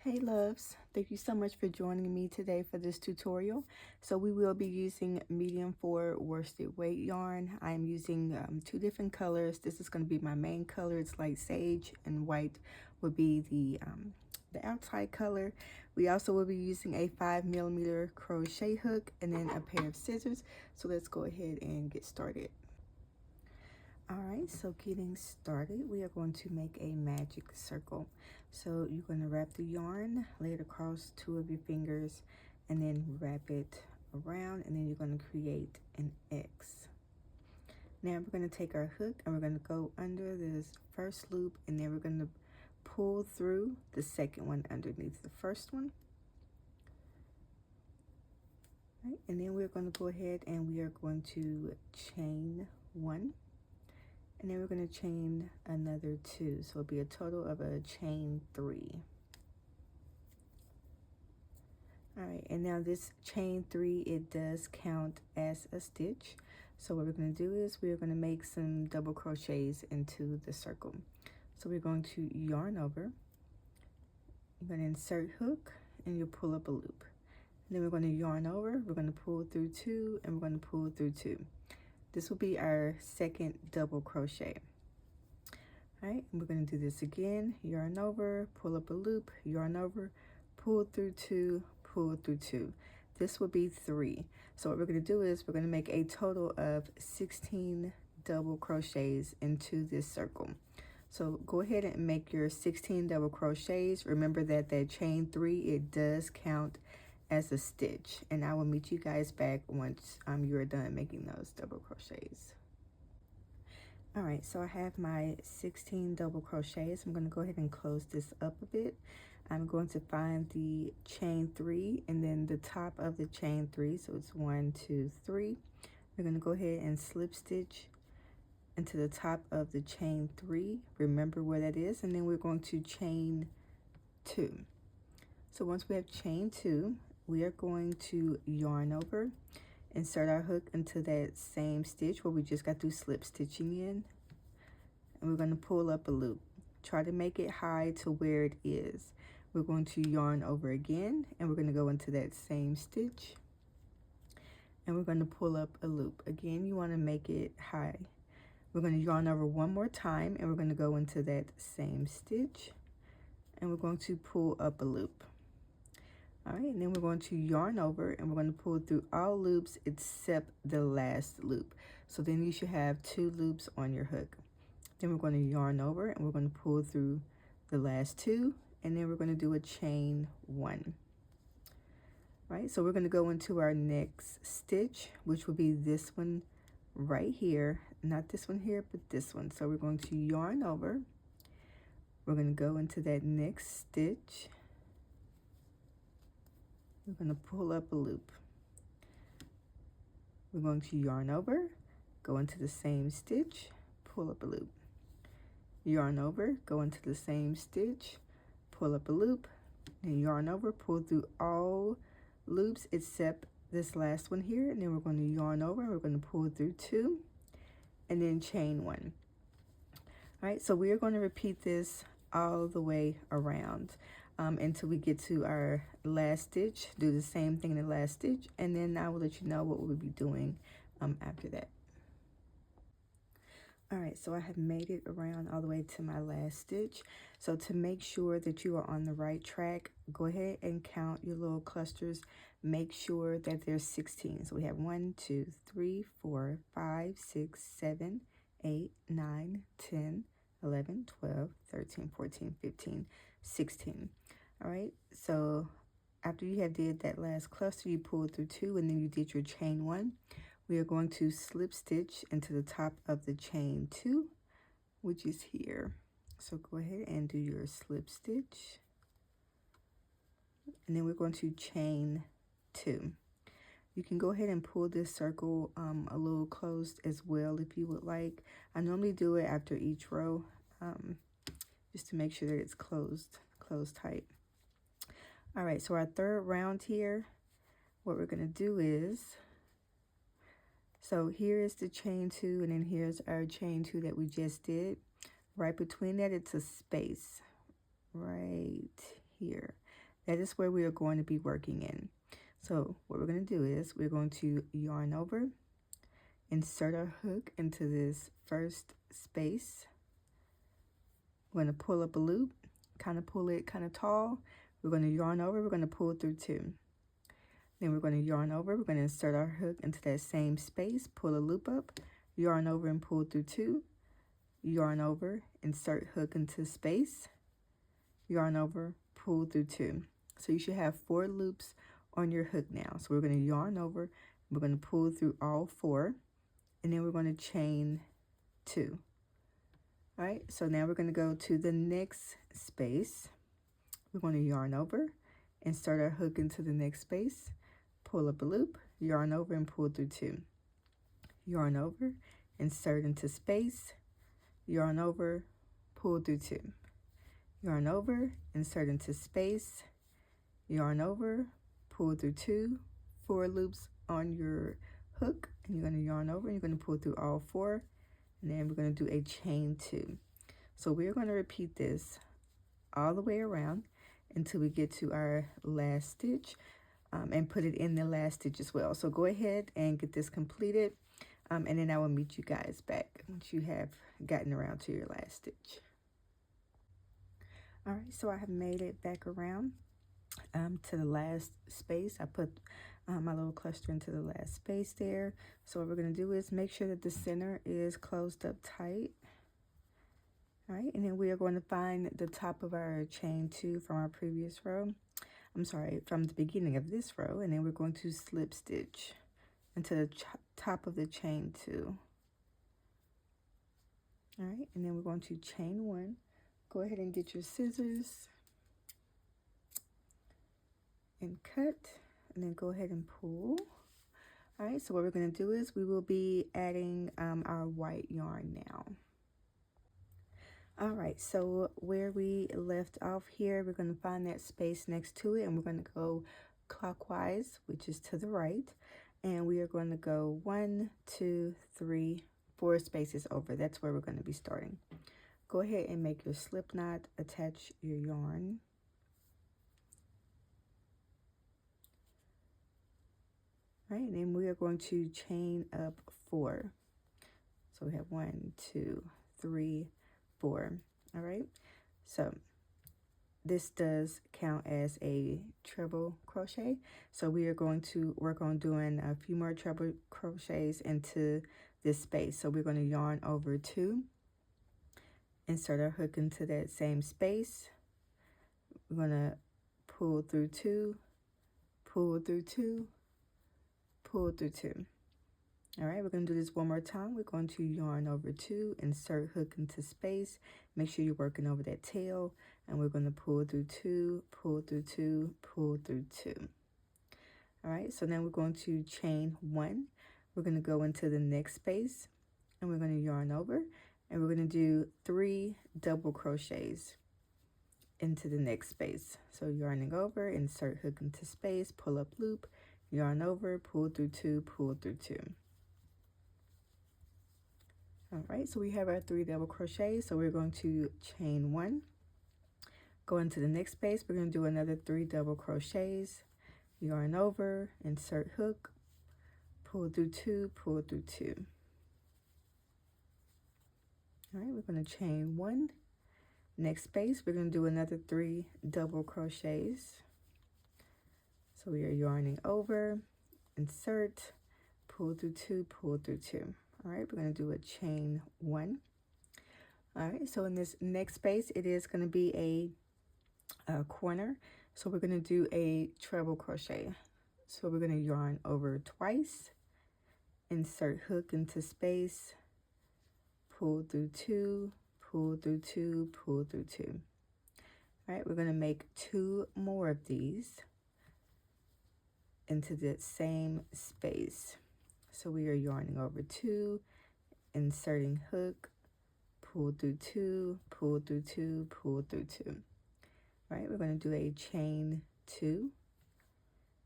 Hey loves, thank you so much for joining me today for this tutorial. So we will be using medium 4 worsted weight yarn. I'm using two different colors. This is going to be my main color. It's light sage, and white would be the outside color. We also will be using a 5mm crochet hook and then a pair of scissors. So let's go ahead and get started. Alright, so getting started, we are going to make a magic circle. So you're going to wrap the yarn, lay it across two of your fingers, and then wrap it around, and then you're going to create an X. Now we're going to take our hook and we're going to go under this first loop, and then we're going to pull through the second one underneath the first one. Right, and then we're going to go ahead and we are going to chain one. And then we're going to chain another 2. So it'll be a total of a chain 3. All right, and now this chain 3, it does count as a stitch. So what we're going to do is we're going to make some double crochets into the circle. So we're going to yarn over. You're going to insert hook and you pull up a loop. And then we're going to yarn over, we're going to pull through 2, and we're going to pull through 2. This will be our second double crochet. All right, and we're going to do this again. Yarn over, pull up a loop, yarn over, pull through 2, pull through 2. This will be 3. So what we're going to do is we're going to make a total of 16 double crochets into this circle. So go ahead and make your 16 double crochets. Remember that chain 3, it does count as a stitch, and I will meet you guys back once you're done making those double crochets. All right, so I have my 16 double crochets. I'm going to go ahead and close this up a bit. I'm going to find the chain 3 and then the top of the chain 3. So it's 1, 2, 3. We're going to go ahead and slip stitch into the top of the chain 3. Remember where that is, and then we're going to chain 2. So once we have chain 2, we are going to yarn over, insert our hook into that same stitch where we just got through slip stitching in, and we're going to pull up a loop. Try to make it high to where it is. We're going to yarn over again, and we're going to go into that same stitch, and we're going to pull up a loop. Again, you want to make it high. We're going to yarn over one more time, and we're going to go into that same stitch, and we're going to pull up a loop. All right, and then we're going to yarn over, and we're going to pull through all loops except the last loop. So then you should have 2 loops on your hook. Then we're going to yarn over, and we're going to pull through the last 2, and then we're going to do a chain 1. All right, so we're going to go into our next stitch, which will be this one right here. Not this one here, but this one. So we're going to yarn over. We're going to go into that next stitch. We're going to pull up a loop. We're going to yarn over, go into the same stitch, pull up a loop. Yarn over, go into the same stitch, pull up a loop, and yarn over, pull through all loops except this last one here, and then we're going to yarn over, we're going to pull through 2, and then chain 1. All right, so we are going to repeat this all the way around until we get to our last stitch. Do the same thing in the last stitch, and then I will let you know what we'll be doing after that. All right, so I have made it around all the way to my last stitch. So to make sure that you are on the right track, go ahead and count your little clusters. Make sure that there's 16. So we have 1, 2, 3, 4, 5, 6, 7, 8, 9, 10, 11, 12, 13, 14, 15, 16. All right, so after you have did that last cluster, you pulled through 2, and then you did your chain 1. We are going to slip stitch into the top of the chain 2, which is here. So go ahead and do your slip stitch, and then we're going to chain 2. You can go ahead and pull this circle a little closed as well if you would like. I normally do it after each row just to make sure that it's closed tight. All right, so our third round here, what we're going to do is, so here is the chain 2, and then here's our chain 2 that we just did. Right between that, it's a space right here. That is where we are going to be working in. So what we're going to do is we're going to yarn over, insert our hook into this first space. We're going to pull up a loop, kind of pull it kind of tall. We're going to yarn over, we're going to pull through 2. Then we're going to yarn over, we're going to insert our hook into that same space, pull a loop up, yarn over and pull through 2, yarn over, insert hook into space, yarn over, pull through 2. So you should have 4 loops on your hook now. So we're going to yarn over, we're going to pull through all 4, and then we're going to chain 2. All right, so now we're going to go to the next space. We're going to yarn over, insert our hook into the next space, pull up a loop, yarn over and pull through 2. Yarn over, insert into space, yarn over, pull through 2. Yarn over, insert into space, yarn over, pull through 2, 4 loops on your hook, and you're going to yarn over and you're going to pull through all 4, and then we're going to do a chain 2. So we're going to repeat this all the way around until we get to our last stitch, and put it in the last stitch as well. So go ahead and get this completed, and then I will meet you guys back once you have gotten around to your last stitch. All right, so I have made it back around to the last space. I put my little cluster into the last space there. So what we're going to do is make sure that the center is closed up tight. All right, and then we are going to find the top of our chain 2 from our previous row. I'm sorry, from the beginning of this row, and then we're going to slip stitch into the top of the chain 2. All right, and then we're going to chain 1. Go ahead and get your scissors and cut, and then go ahead and pull. All right, so what we're going to do is we will be adding our white yarn now. All right, so where we left off here, we're going to find that space next to it, and we're going to go clockwise, which is to the right, and we are going to go 1, 2, 3, 4 spaces over. That's where we're going to be starting. Go ahead and make your slip knot, attach your yarn. All right, and then we are going to chain up 4. So we have 1, 2, 3, 4. All right, so this does count as a treble crochet. So we are going to work on doing a few more treble crochets into this space. So we're going to yarn over 2, insert our hook into that same space. We're going to pull through 2, pull through 2, pull through 2. All right, we're going to do this one more time. We're going to yarn over 2, insert hook into space. Make sure you're working over that tail, and we're going to pull through 2, pull through 2, pull through 2. All right, so now we're going to chain 1. We're going to go into the next space, and we're going to yarn over, and we're going to do 3 double crochets into the next space. So yarning over, insert hook into space, pull up loop, yarn over, pull through 2, pull through 2. All right, so we have our 3 double crochets. So we're going to chain 1, go into the next space. We're going to do another 3 double crochets, yarn over, insert hook, pull through 2, pull through 2. All right, we're going to chain 1. Next space, we're going to do another 3 double crochets. So we are yarning over, insert, pull through 2, pull through 2. All right, we're going to do a chain 1. All right, so in this next space, it is going to be a corner. So we're going to do a treble crochet. So we're going to yarn over twice, insert hook into space, pull through 2, pull through 2, pull through 2. All right, we're going to make 2 more of these into the same space. So we are yarning over 2, inserting hook, pull through 2, pull through 2, pull through 2. All right, we're going to do a chain 2,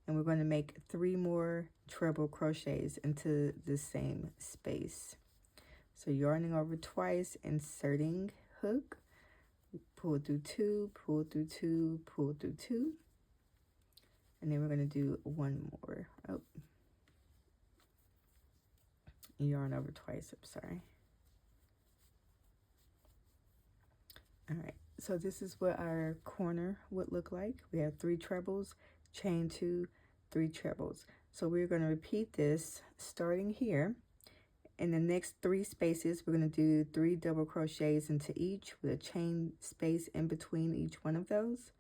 and we're going to make 3 more treble crochets into the same space. So yarning over twice, inserting hook, pull through 2, pull through 2, pull through 2. and then we're going to do one more. Oh, yarn over twice, I'm sorry. All right, so this is what our corner would look like. We have 3 trebles, chain 2, 3 trebles. So we're going to repeat this starting here. In the next 3 spaces, we're going to do 3 double crochets into each with a chain space in between each one of those.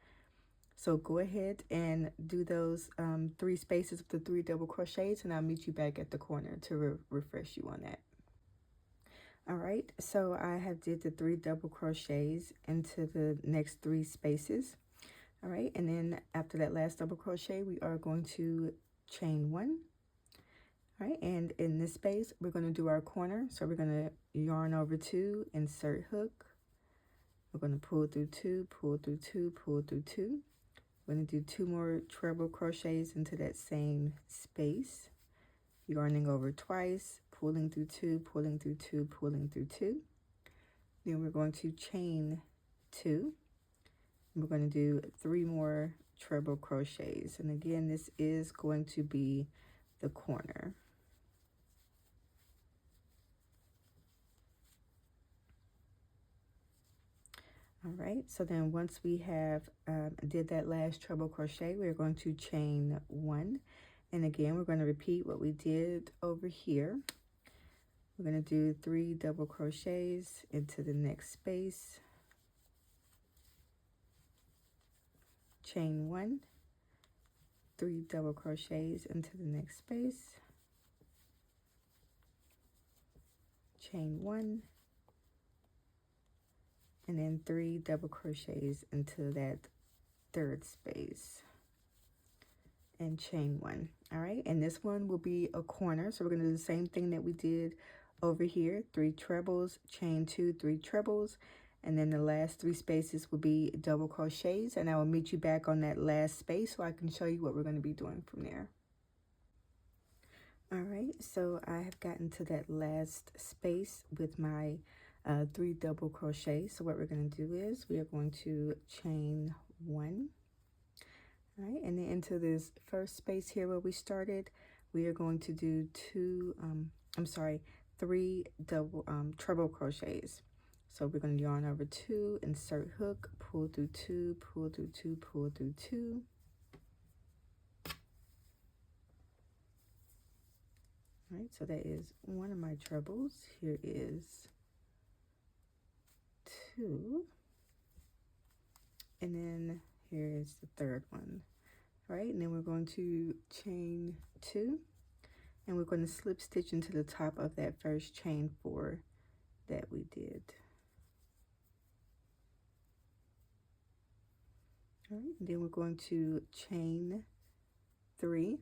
So go ahead and do those 3 spaces with the 3 double crochets, and I'll meet you back at the corner to refresh you on that. All right, so I have did the 3 double crochets into the next 3 spaces. All right, and then after that last double crochet, we are going to chain 1. All right, and in this space, we're going to do our corner. So we're going to yarn over 2, insert hook. We're going to pull through 2, pull through 2, pull through 2. We're going to do 2 more treble crochets into that same space, yarning over twice, pulling through 2, pulling through 2, pulling through 2. Then we're going to chain 2. We're going to do 3 more treble crochets. And again, this is going to be the corner. All right, so then once we have did that last treble crochet, we're going to chain 1. And again, we're going to repeat what we did over here. We're going to do 3 double crochets into the next space, chain 1, 3 double crochets into the next space, chain 1, and then 3 double crochets into that third space and chain 1. All right, and this one will be a corner, so we're going to do the same thing that we did over here. 3 trebles, chain 2, 3 trebles, and then the last 3 spaces will be double crochets, and I will meet you back on that last space so I can show you what we're going to be doing from there. All right, so I have gotten to that last space with my 3 double crochets. So what we're going to do is we are going to chain 1. All right, and then into this first space here where we started, we are going to do 3 double treble crochets. So we're going to yarn over 2, insert hook, pull through 2, pull through 2, pull through 2. All right, so that is one of my trebles. Here is 2, and then here is the third one. All right, and then we're going to chain 2, and we're going to slip stitch into the top of that first chain 4 that we did. All right, and then we're going to chain 3.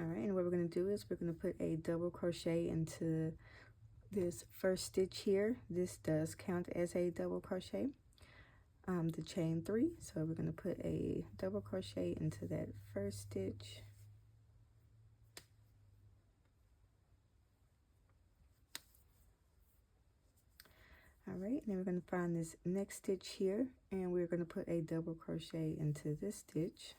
All right, and what we're going to do is we're going to put a double crochet into this first stitch here. This does count as a double crochet, the chain 3. So we're going to put a double crochet into that first stitch. All right, and then we're going to find this next stitch here, and we're going to put a double crochet into this stitch.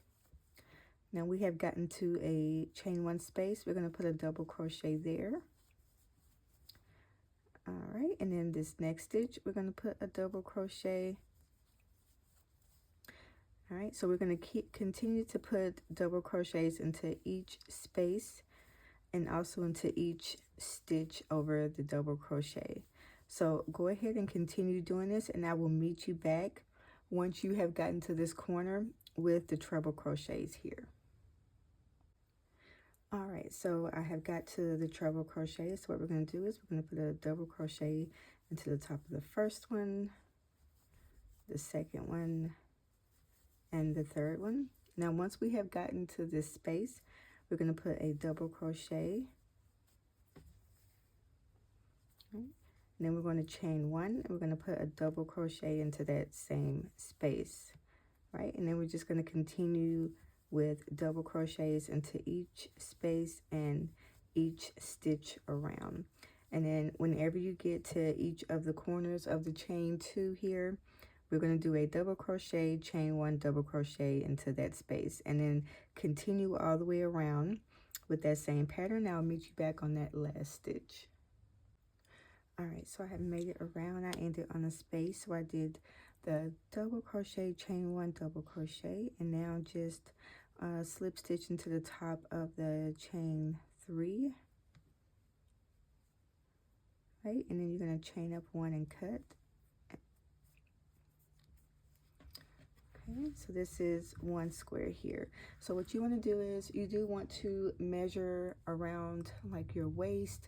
Now we have gotten to a chain 1 space. We're going to put a double crochet there. All right, and then this next stitch, we're going to put a double crochet. All right, so we're going to continue to put double crochets into each space and also into each stitch over the double crochet. So go ahead and continue doing this, and I will meet you back once you have gotten to this corner with the treble crochets here. All right, so I have got to the treble crochet. So what we're going to do is we're going to put a double crochet into the top of the first one, the second one, and the third one. Now once we have gotten to this space, we're going to put a double crochet. Okay. And then we're going to chain 1, and we're going to put a double crochet into that same space, right? And then we're just going to continue with double crochets into each space and each stitch around. And then whenever you get to each of the corners of the chain 2 here, we're going to do a double crochet, chain 1, double crochet into that space, and then continue all the way around with that same pattern. I'll meet you back on that last stitch. All right, so I have made it around. I ended on a space, so I did the double crochet, chain 1, double crochet, and now just slip stitch into the top of the chain 3, right? And then you're going to chain up 1 and cut. Okay, so this is 1 square here. So what you want to do is you do want to measure around like your waist.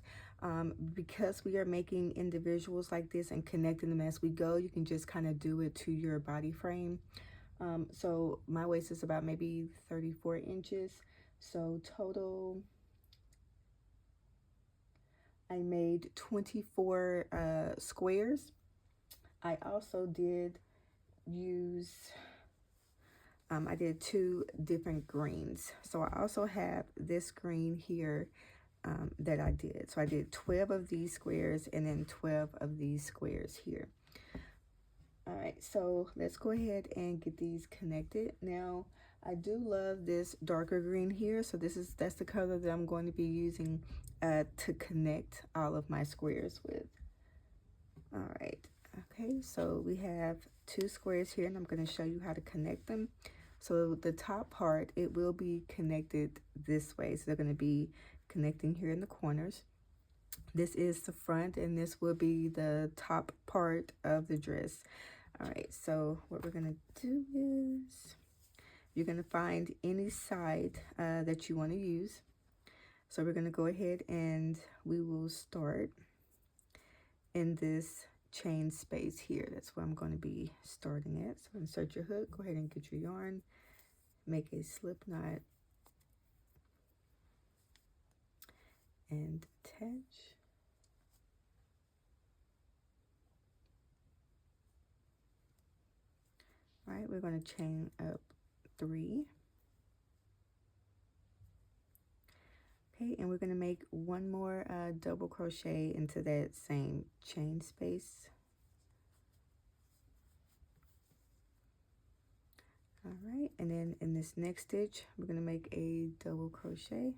Because we are making individuals like this and connecting them as we go, you can just kind of do it to your body frame. So my waist is about maybe 34 inches. So total, I made 24 squares. I also did use, I did 2 different greens. So I also have this green here that I did. So I did 12 of these squares and then 12 of these squares here. All right, so let's go ahead and get these connected. Now, I do love this darker green here. So that's the color that I'm going to be using to connect all of my squares with. All right, okay, so we have 2 squares here, and I'm going to show you how to connect them. So the top part, it will be connected this way. So they're going to be connecting here in the corners. This is the front, and this will be the top part of the dress. All right, so what we're going to do is you're going to find any side that you want to use. So we're going to go ahead and we will start in this chain space here. That's where I'm going to be starting at. So insert your hook, go ahead and get your yarn, make a slip knot, and attach. All right, we're going to chain up 3. Okay, and we're going to make 1 more double crochet into that same chain space. All right, and then in this next stitch, we're going to make a double crochet.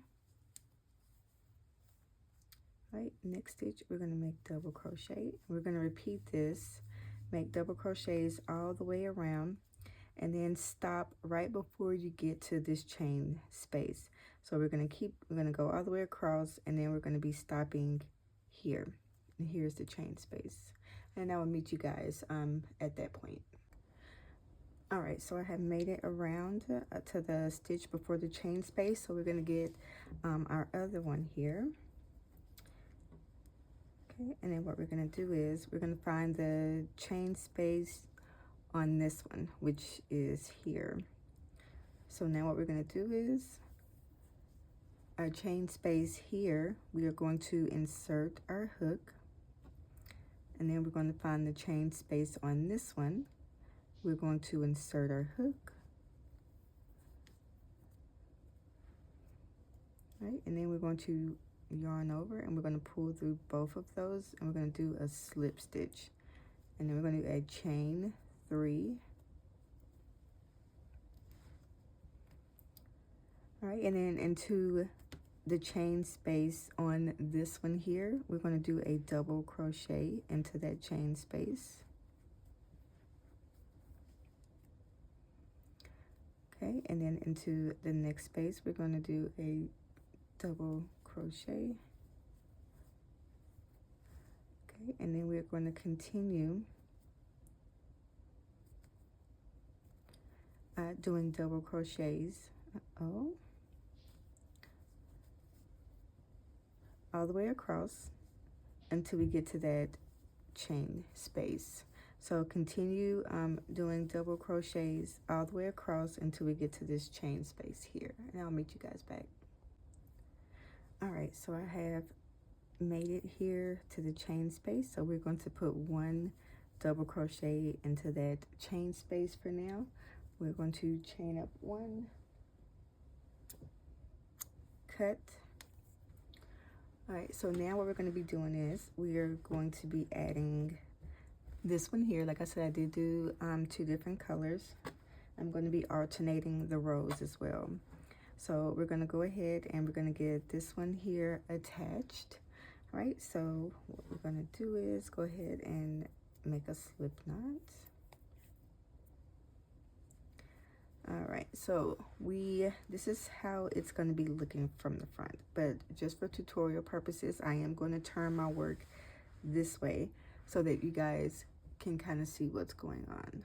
All right, next stitch, we're going to make double crochet. We're going to repeat this, make double crochets all the way around, and then stop right before you get to this chain space. So we're going to go all the way across, and then we're going to be stopping here. And here's the chain space. And I will meet you guys at that point. All right, so I have made it around to the stitch before the chain space. So we're going to get our other one here. Okay, and then what we're going to do is we're going to find the chain space on this one, which is here. So now what we're going to do is our chain space here, we are going to insert our hook, and then we're going to find the chain space on this one. We're going to insert our hook, right, and then we're going to yarn over, and we're going to pull through both of those, and we're going to do a slip stitch, and then we're going to do a chain 3. All right, and then into the chain space on this one here, we're going to do a double crochet into that chain space. Okay, and then into the next space, we're going to do a double crochet. Okay, and then we're going to continue doing double crochets. All the way across until we get to that chain space. So continue doing double crochets all the way across until we get to this chain space here, and I'll meet you guys back. All right, so I have made it here to the chain space, so we're going to put 1 double crochet into that chain space for now. We're going to chain up 1, cut. All right, so now what we're going to be doing is we are going to be adding This one here, like I said, I did do 2 different colors. I'm going to be alternating the rows as well. So we're going to go ahead and we're going to get this one here attached. All right, so what we're going to do is go ahead and make a slip knot. All right, so this is how it's going to be looking from the front, but just for tutorial purposes, I am going to turn my work this way so that you guys can kind of see what's going on.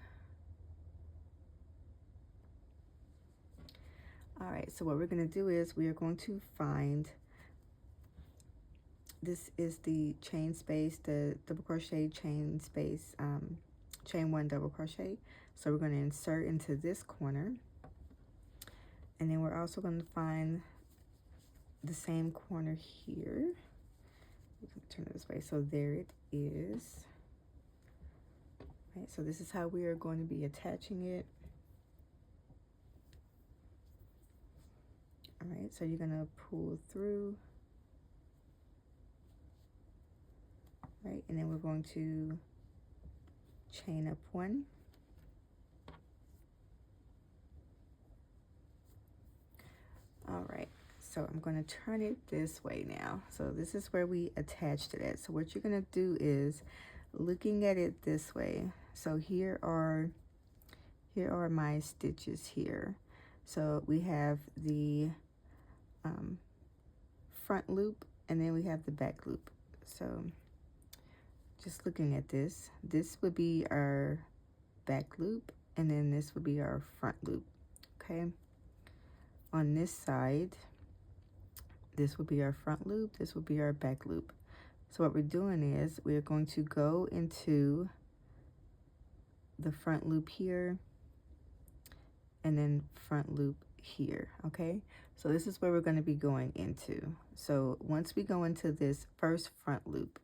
All right, so what we're going to do is we are going to find, this is the chain space, the double crochet chain space, chain 1 double crochet. So we're going to insert into this corner, and then we're also going to find the same corner here. Turn it this way, so there it is. Right, so this is how we are going to be attaching it. All right, so you're gonna pull through, right, and then we're going to chain up 1. All right, so I'm going to turn it this way now. So this is where we attached it at. So what you're going to do is looking at it this way. So here are my stitches here. So we have the front loop, and then we have the back loop. So just looking at this would be our back loop, and then this would be our front loop. Okay, on this side, this would be our front loop, this would be our back loop. So what we're doing is we're going to go into the front loop here and then front loop here. Okay, so this is where we're going to be going into. So once we go into this first front loop,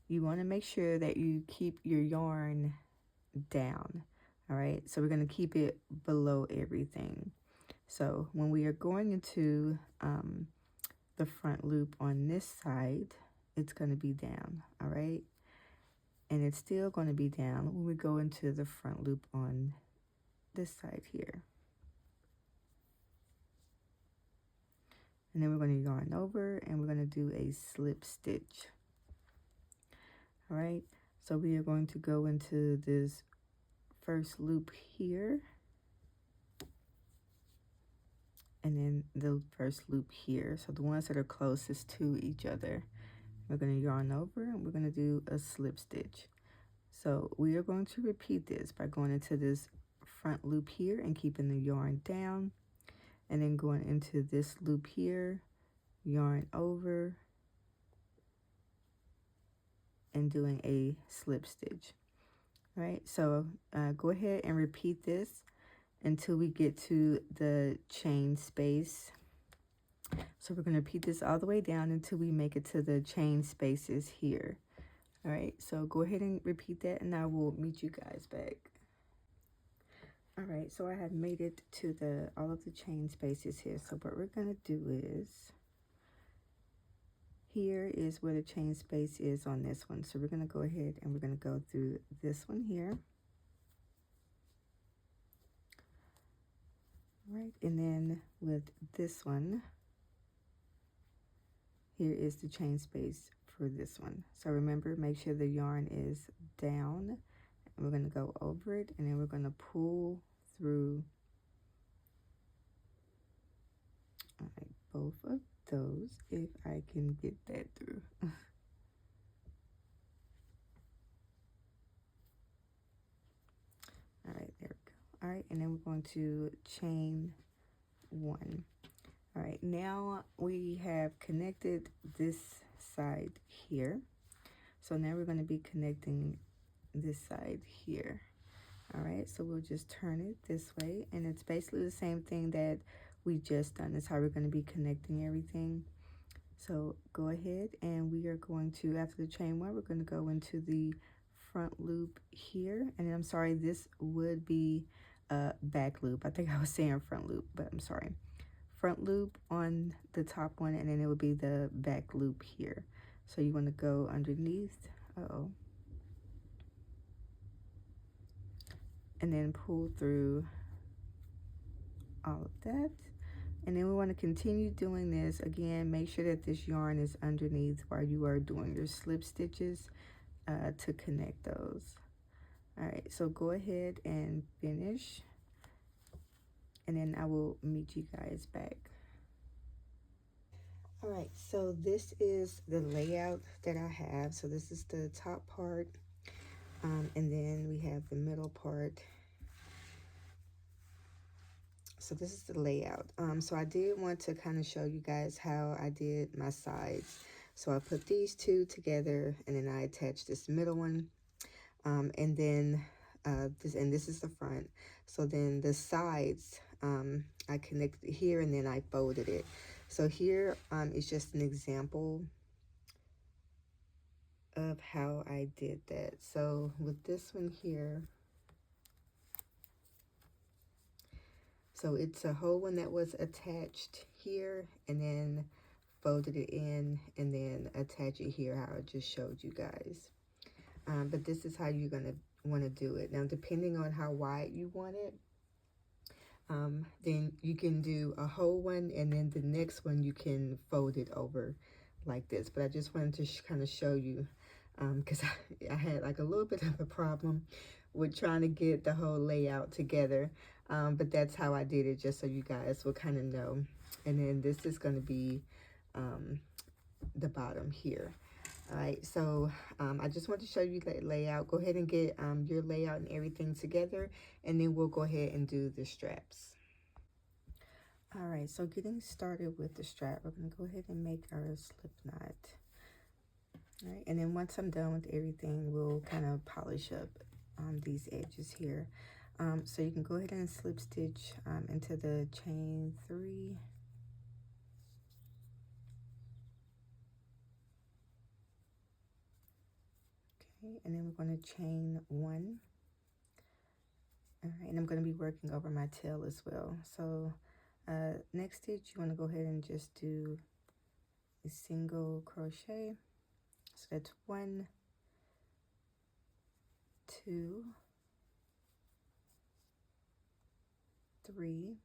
you want to make sure that you keep your yarn down. All right, so we're going to keep it below everything. So when we are going into the front loop on this side, it's going to be down. All right, and it's still going to be down when we go into the front loop on this side here. And then we're going to yarn over and we're going to do a slip stitch. All right, so we are going to go into this first loop here, and then the first loop here. So the ones that are closest to each other, we're going to yarn over and we're going to do a slip stitch. So we are going to repeat this by going into this front loop here and keeping the yarn down, and then going into this loop here, yarn over, and doing a slip stitch. All right, so go ahead and repeat this until we get to the chain space. So we're going to repeat this all the way down until we make it to the chain spaces here. All right, so go ahead and repeat that, and I will meet you guys back. All right, so I have made it to all of the chain spaces here. So what we're going to do is, here is where the chain space is on this one. So we're going to go ahead and we're going to go through this one here. Right, and then with this one, here is the chain space for this one. So remember, make sure the yarn is down. And we're going to go over it, and then we're going to pull through both of those, if I can get that through. All right, there we go. All right, and then we're going to chain 1. All right, now we have connected this side here. So now we're going to be connecting this side here. All right, so we'll just turn it this way, and it's basically the same thing that we just done. That's how we're going to be connecting everything. So go ahead, and we are going to, after the chain 1, we're going to go into the front loop here. And I'm sorry, this would be a back loop. I think I was saying front loop, but I'm sorry. front loop on the top one, and then it would be the back loop here. So you want to go underneath, and then pull through all of that. And then we want to continue doing this. Again, make sure that this yarn is underneath while you are doing your slip stitches to connect those. All right, so go ahead and finish, and then I will meet you guys back. All right, so this is the layout that I have. So this is the top part, and then we have the middle part. So this is the layout. So I did want to kind of show you guys how I did my sides. So I put these two together, and then I attached this middle one, and then this is the front. So then the sides, I connected here, and then I folded it. So here is just an example of how I did that. So with this one here, so it's a whole one that was attached here, and then folded it in, and then attach it here how I just showed you guys. But this is how you're gonna want to do it. Now, depending on how wide you want it, then you can do a whole one, and then the next one you can fold it over like this. But I just wanted to kind of show you, because I had like a little bit of a problem with trying to get the whole layout together. But that's how I did it, just so you guys will kind of know. And then this is going to be the bottom here. All right, so I just want to show you that layout. Go ahead and get your layout and everything together, and then we'll go ahead and do the straps. All right, so getting started with the strap, we're going to go ahead and make our slip knot. All right, and then once I'm done with everything, we'll kind of polish up these edges here. So you can go ahead and slip stitch into the chain 3. Okay, and then we're going to chain 1. All right, and I'm going to be working over my tail as well. So next stitch, you want to go ahead and just do a single crochet. So that's 1, 2, 3,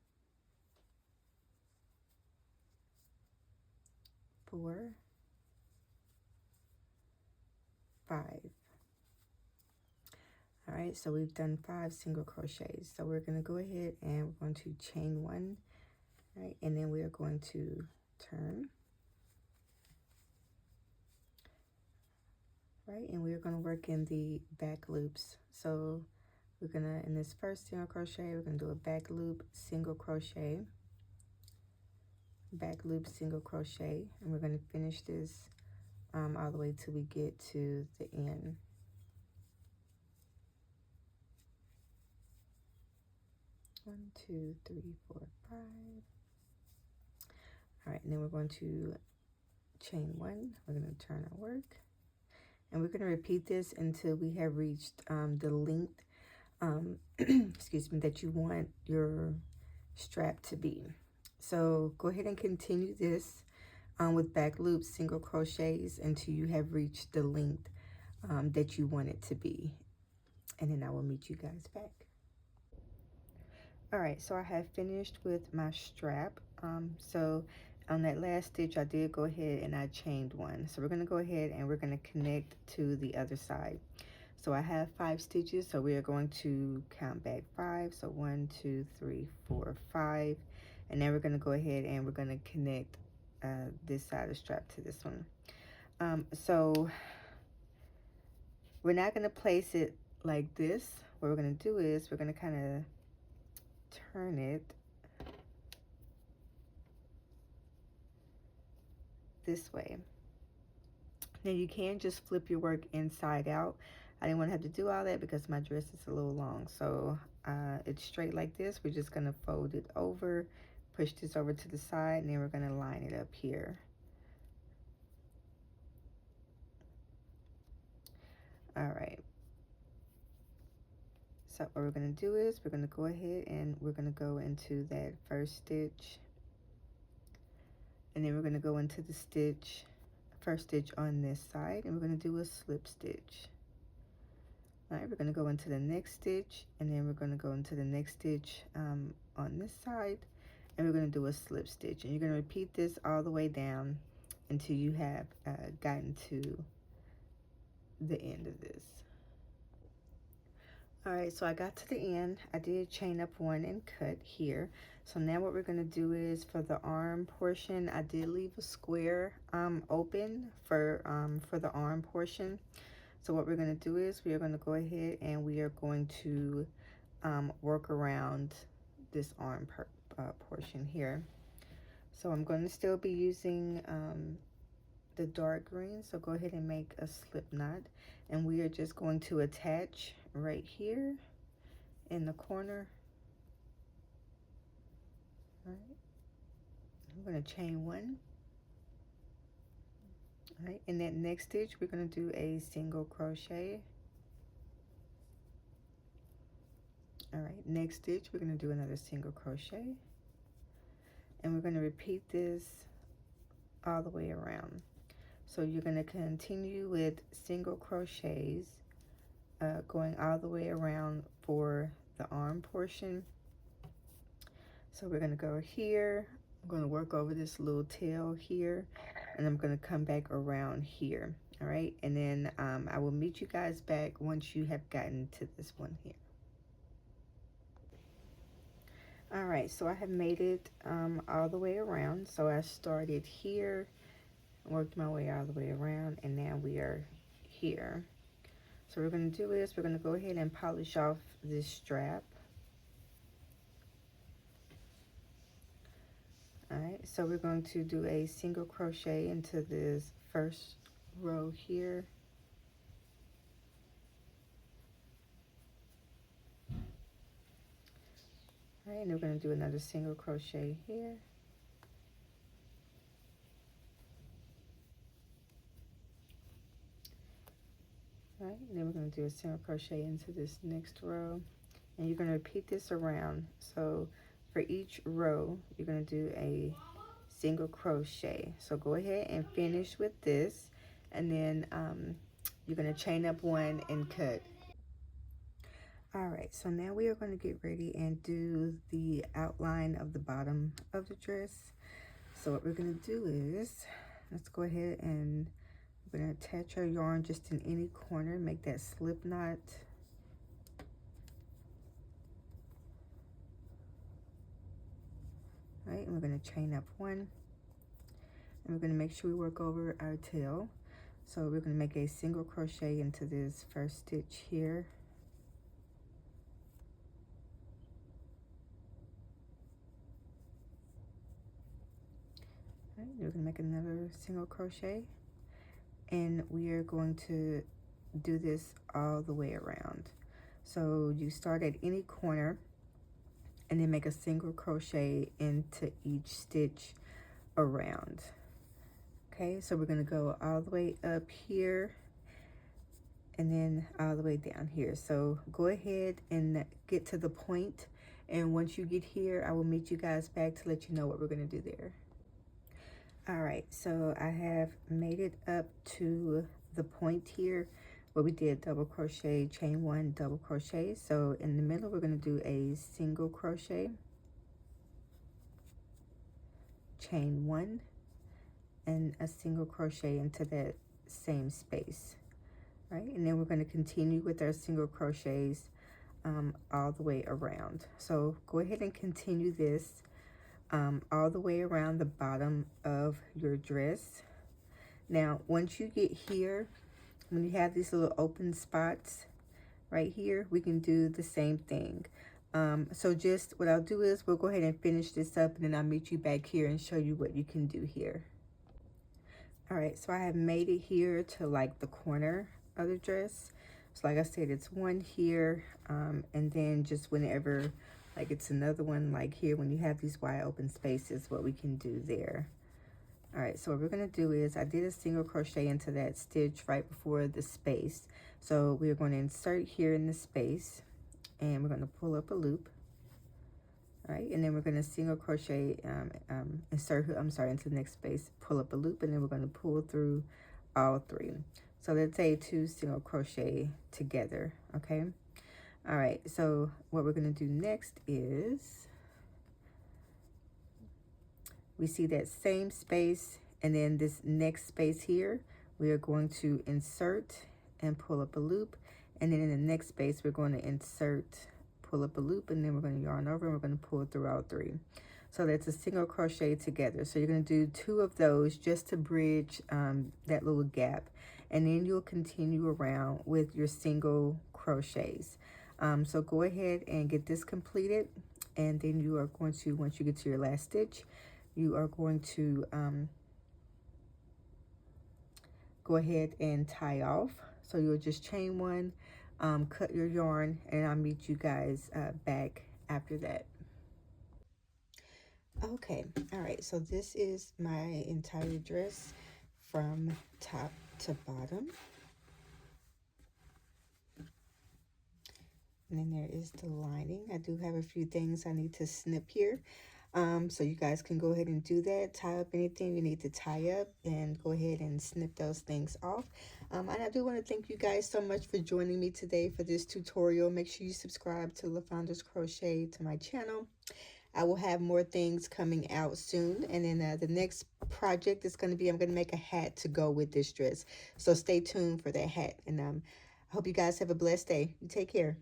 4, 5. All right, so we've done 5 single crochets. So we're going to go ahead and we're going to chain 1, right? And then we are going to turn, right? And we're going to work in the back loops. So we're going to, in this first single crochet, we're going to do a back loop, single crochet, back loop, single crochet, and we're going to finish this all the way till we get to the end. One, two, three, 4, 5. All right, and then we're going to chain 1. We're going to turn our work, and we're going to repeat this until we have reached the length, excuse me, that you want your strap to be. So go ahead and continue this with back loops, single crochets until you have reached the length that you want it to be, and then I will meet you guys back. All right, so I have finished with my strap. So on that last stitch, I did go ahead and I chained 1. So we're going to go ahead and we're going to connect to the other side. So I have 5 stitches, so we are going to count back 5. So 1, 2, 3, 4, 5. And then we're going to go ahead and we're going to connect this side of the strap to this one. So we're not going to place it like this. What we're going to do is we're going to kind of turn it this way. Now you can just flip your work inside out. I didn't want to have to do all that because my dress is a little long. So it's straight like this. We're just going to fold it over, push this over to the side, and then we're going to line it up here. All right. So what we're going to do is we're going to go ahead and we're going to go into that first stitch and then we're going to go into the stitch, first stitch on this side, and we're going to do a slip stitch. All right, we're going to go into the next stitch, and then we're going to go into the next stitch on this side, and we're going to do a slip stitch, and you're going to repeat this all the way down until you have gotten to the end of this. All right, so I got to the end. I did chain up one and cut here. So now what we're gonna do is, for the arm portion, I did leave a square open for the arm portion. So what we're gonna do is we are gonna go ahead and we are going to work around this arm portion here. So I'm going to still be using the dark green, so go ahead and make a slip knot, and we are just going to attach right here in the corner. All right, I'm going to chain one. All right, in that next stitch we're going to do a single crochet. All right, next stitch we're going to do another single crochet, and we're going to repeat this all the way around. So you're going to continue with single crochets going all the way around for the arm portion. So we're going to go here, I'm going to work over this little tail here, and I'm going to come back around here. All right, and then I will meet you guys back once you have gotten to this one here. All right, so I have made it all the way around. So I started here, worked my way all the way around, and now we are here. So what we're going to do is we're going to go ahead and polish off this strap. All right, so we're going to do a single crochet into this first row here. All right, and we're going to do another single crochet here. All right, and then we're going to do a single crochet into this next row, and you're going to repeat this around. So for each row you're going to do a single crochet. So go ahead and finish with this, and then you're going to chain up one and cut. All right, so now we are going to get ready and do the outline of the bottom of the dress. So what we're going to do is, let's go ahead and we're going to attach our yarn just in any corner, make that slip knot. All right, and we're going to chain up one, and we're going to make sure we work over our tail. So we're going to make a single crochet into this first stitch here. All right, we're going to make another single crochet, and we are going to do this all the way around. So you start at any corner and then make a single crochet into each stitch around. Okay, so we're going to go all the way up here and then all the way down here. So go ahead and get to the point, and once you get here I will meet you guys back to let you know what we're going to do there. All right, so I have made it up to the point here where we did double crochet, chain one, double crochet. So in the middle we're going to do a single crochet, chain one, and a single crochet into that same space. Right, and then we're going to continue with our single crochets all the way around. So go ahead and continue this all the way around the bottom of your dress. Now once you get here, when you have these little open spots right here, we can do the same thing. So just what I'll do is we'll go ahead and finish this up, and then I'll meet you back here and show you what you can do here. All right, so I have made it here to like the corner of the dress. So like I said, it's one here, and then just whenever, like it's another one like here when you have these wide open spaces, what we can do there. All right, so what we're going to do is I did a single crochet into that stitch right before the space. So we're going to insert here in the space, and we're going to pull up a loop. All right, and then we're going to single crochet, insert, into the next space, pull up a loop, and then we're going to pull through all 3. So let's say 2 single crochet together, okay? All right, so what we're going to do next is we see that same space, and then this next space here, we are going to insert and pull up a loop, and then in the next space, we're going to insert, pull up a loop, and then we're going to yarn over, and we're going to pull through all 3. So that's a single crochet together. So you're going to do 2 of those just to bridge that little gap, and then you'll continue around with your single crochets. So go ahead and get this completed, and then you are going to, once you get to your last stitch, you are going to go ahead and tie off. So you'll just chain 1, cut your yarn, and I'll meet you guys back after that. Okay, all right, so this is my entire dress from top to bottom. And then there is the lining. I do have a few things I need to snip here. So you guys can go ahead and do that. Tie up anything you need to tie up and go ahead and snip those things off. And I do want to thank you guys so much for joining me today for this tutorial. Make sure you subscribe to LaFonda's Crochet to my channel. I will have more things coming out soon. And then the next project is going to be, I'm going to make a hat to go with this dress. So stay tuned for that hat. And I hope you guys have a blessed day. You take care.